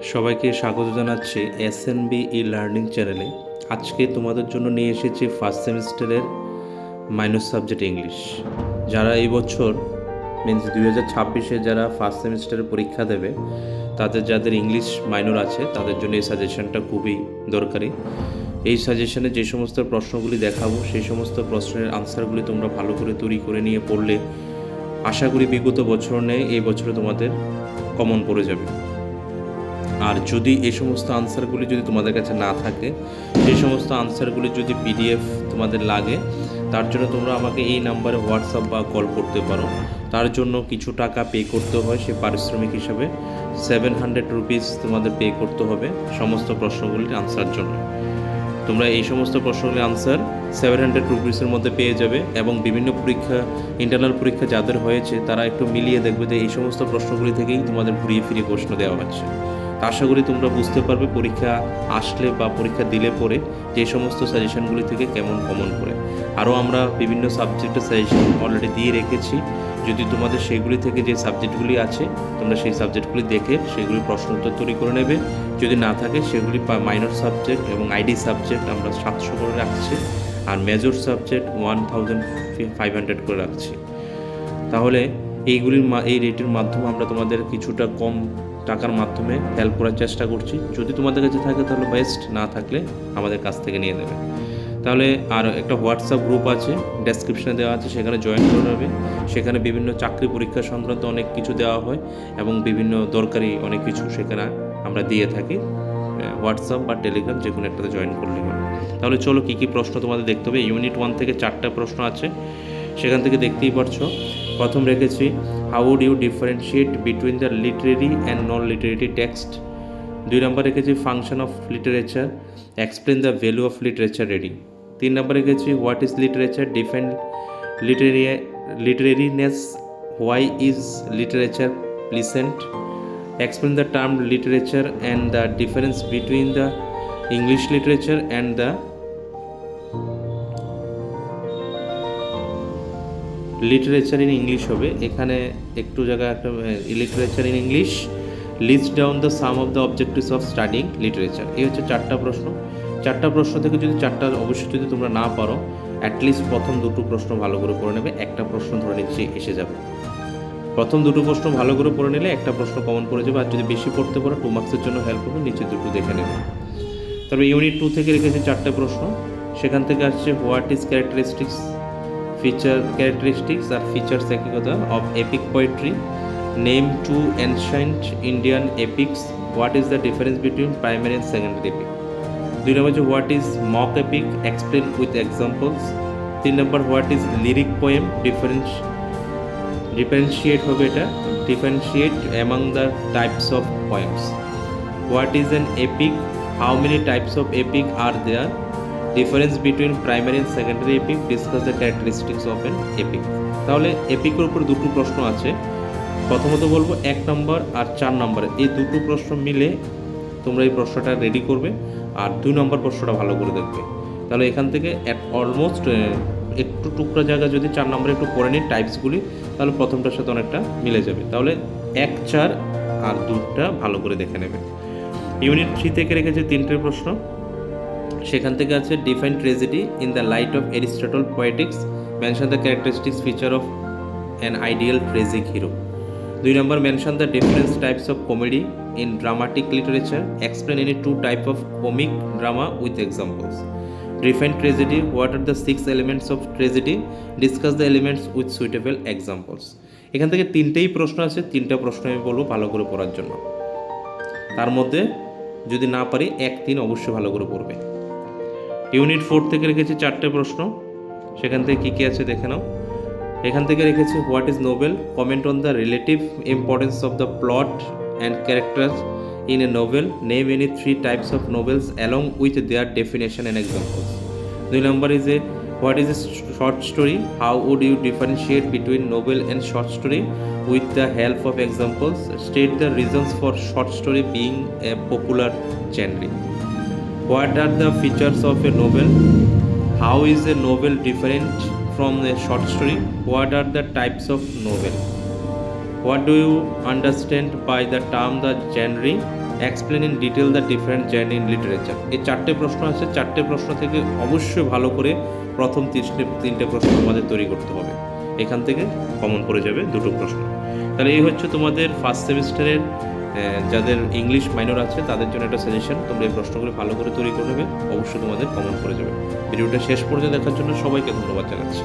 সবাইকে স্বাগত জানাচ্ছি এসএনবি লার্নিং চ্যানেলে। আজকে তোমাদের জন্য নিয়ে এসেছি ফার্স্ট সেমিস্টারের মাইনর সাবজেক্ট ইংলিশ। যারা এই বছর মিনস 2026-এ যারা ফার্স্ট সেমিস্টারের পরীক্ষা দেবে, যাদের ইংলিশ মাইনর আছে তাদের জন্য এই সাজেশনটা খুবই দরকারি। এই সাজেশনে যে সমস্ত প্রশ্নগুলি দেখাবো সেই সমস্ত প্রশ্নের আনসারগুলি তোমরা ভালো করে তৈরি করে নিয়ে পড়লে আশা করি বিগত বছর নেই এই বছরে তোমাদের কমন পড়ে যাবে। আর যদি এই সমস্ত আনসারগুলি যদি তোমাদের কাছে না থাকে, সেই সমস্ত আনসারগুলি যদি পিডিএফ তোমাদের লাগে, তার জন্য তোমরা আমাকে এই নাম্বারে হোয়াটসঅ্যাপ বা কল করতে পারো। তার জন্য কিছু টাকা পে করতে হয়, সে পারিশ্রমিক হিসাবে 700 রুপিস তোমাদের পে করতে হবে সমস্ত প্রশ্নগুলির আনসার জন্য। তোমরা এই সমস্ত প্রশ্নগুলির আনসার 700 রুপিসের মধ্যে পেয়ে যাবে। এবং বিভিন্ন পরীক্ষা, ইন্টারনাল পরীক্ষা যাদের হয়েছে তারা একটু মিলিয়ে দেখবে যে এই সমস্ত প্রশ্নগুলি থেকেই তোমাদের ঘুরিয়ে ফিরিয়ে প্রশ্ন দেওয়া হচ্ছে। আশা করি তোমরা বুঝতে পারবে পরীক্ষা আসলে বা পরীক্ষা দিলে পরে যে সমস্ত সাজেশনগুলি থেকে কেমন কমন করে। আরও আমরা বিভিন্ন সাবজেক্টের সাজেশন অলরেডি দিয়ে রেখেছি। যদি তোমাদের সেগুলি থেকে যে সাবজেক্টগুলি আছে তোমরা সেই সাবজেক্টগুলি দেখে সেগুলি প্রশ্ন উত্তর তৈরি করে নেবে। যদি না থাকে সেগুলি মাইনর সাবজেক্ট এবং আইডি সাবজেক্ট আমরা 700 করে রাখছি, আর মেজর সাবজেক্ট 1500 করে রাখছি। তাহলে এই রেটের মাধ্যমে আমরা তোমাদের কিছুটা কম টাকার মাধ্যমে হেল্প করার চেষ্টা করছি। যদি তোমাদের কাছে থাকে তাহলে বেস্ট, না থাকলে আমাদের কাছ থেকে নিয়ে নেবে। তাহলে আর একটা হোয়াটসঅ্যাপ গ্রুপ আছে, ডেসক্রিপশনে দেওয়া আছে, সেখানে জয়েন করে নেবে। সেখানে বিভিন্ন চাকরি পরীক্ষা সংক্রান্ত অনেক কিছু দেওয়া হয় এবং বিভিন্ন দরকারি অনেক কিছু সেখানে আমরা দিয়ে থাকি। হোয়াটসঅ্যাপ বা টেলিগ্রাম যে কোনো একটাতে জয়েন করলে হবে। তাহলে চলো কী কী প্রশ্ন তোমাদের দেখতে হবে। ইউনিট 1 থেকে 4টা প্রশ্ন আছে, সেখান থেকে দেখতেই পারছো। প্রথম রেখেছি how would you differentiate between the literary and non literary text. 2 number রেখেছি function of literature, explain the value of literature reading. 3 number রেখেছি what is literature, define literariness, why is literature pleasant, explain the term literature and the difference between the English literature and the literature in English হবে। এখানে একটু জায়গা একটা literature in English, list down the sum of the objectives of studying literature। এই হচ্ছে 4টা প্রশ্ন। 4টা প্রশ্ন থেকে যদি 4টা অবশ্যই যদি তোমরা না পারো, অ্যাটলিস্ট প্রথম 2টো প্রশ্ন ভালো করে পড়ে নেবে। একটা প্রশ্ন ধরে নিচ্ছি এসে যাবে। প্রথম 2টো প্রশ্ন ভালো করে পড়ে নিলে একটা প্রশ্ন কমন পড়ে যাবে। আর যদি বেশি পড়তে পারো 2 মার্কসের জন্য হেল্প হবে, নিচে 2টো দেখে নেবে। তবে ইউনিট 2 থেকে রেখেছি 4টে প্রশ্ন। সেখান থেকে আসছে হোয়াট ইজ ক্যারেক্টারিস্টিক্স, ক্যারেক্টারিস্টিক্স আর ফিচার্স একই কথা of epic poetry, name 2 ancient Indian epics, what is the difference between primary and secondary epic. 2 number হচ্ছে what is mock epic, explain with examples. 3 number what is lyric poem, differentiate হবে এটা, differentiate among the types of poems. What is an epic, how many types of epic are there, difference between primary and secondary epic, discuss the characteristics of an epic. তাহলে এপিকের উপর 2টো প্রশ্ন আছে। প্রথমত বলবো 1 নম্বর আর 4 নম্বর, এই 2টো প্রশ্ন মিলে তোমরা এই প্রশ্নটা রেডি করবে, আর 2 নম্বর প্রশ্নটা ভালো করে দেখবে। তাহলে এখান থেকে অলমোস্ট একটু টুকরা জায়গা যদি 4 নম্বরে একটু পড়ে নিই টাইপসগুলি, তাহলে প্রথমটার সাথে অনেকটা মিলে যাবে। তাহলে 1, 4 আর 2টা ভালো করে দেখে নেবে। ইউনিট 3 থেকে রেখেছে 3টে প্রশ্ন। সেখান থেকে আছে define tragedy in the light off Aristotle Poetics, mention the characteristics feature of an ideal ট্রেজিক hero. 2 number mention the different types of comedy in dramatic literature, explain any 2 type of comic drama with examples. Define tragedy, what are the 6 elements of tragedy, discuss the elements with suitable examples। এখান থেকে 3টেই প্রশ্ন আছে, 3টা প্রশ্ন আমি বলবো ভালো করে পড়ার জন্য। তার মধ্যে যদি না পারি 1, 3 অবশ্যই ভালো করে পড়বে। ইউনিট 4 থেকে রেখেছি 4টে প্রশ্ন। সেখান থেকে কী কী আছে দেখে নাও। এখান থেকে রেখেছি what is Nobel, comment on the relative importance of the plot and characters in a novel, name any 3 types of novels along with their definition and examples। 2 number is what is a short story, how would you differentiate between novel and short story with the help of examples, state the reasons for short story being a popular genre। What are the features of a novel, how is a novel different from a short story, what are the types of novel, what do you understand by the term the genre, explain in detail the different journey in literature. এই 4টে প্রশ্ন আছে, 4টে প্রশ্ন থেকে অবশ্যই ভালো করে প্রথম 3টে প্রশ্ন তোমাদের তৈরি করতে হবে। এখান থেকে কমন পড়ে যাবে 2টো প্রশ্ন। তাহলে এই হচ্ছে তোমাদের ফার্স্ট সেমিস্টারের যাদের ইংলিশ মাইনর আছে তাদের জন্য একটা সাজেশন। তোমরা এই প্রশ্নগুলো ভালো করে তৈরি করে নেবে, অবশ্যই তোমাদের কমন পড়ে যাবে। ভিডিওটা শেষ পর্যন্ত দেখার জন্য সবাইকে ধন্যবাদ জানাচ্ছি।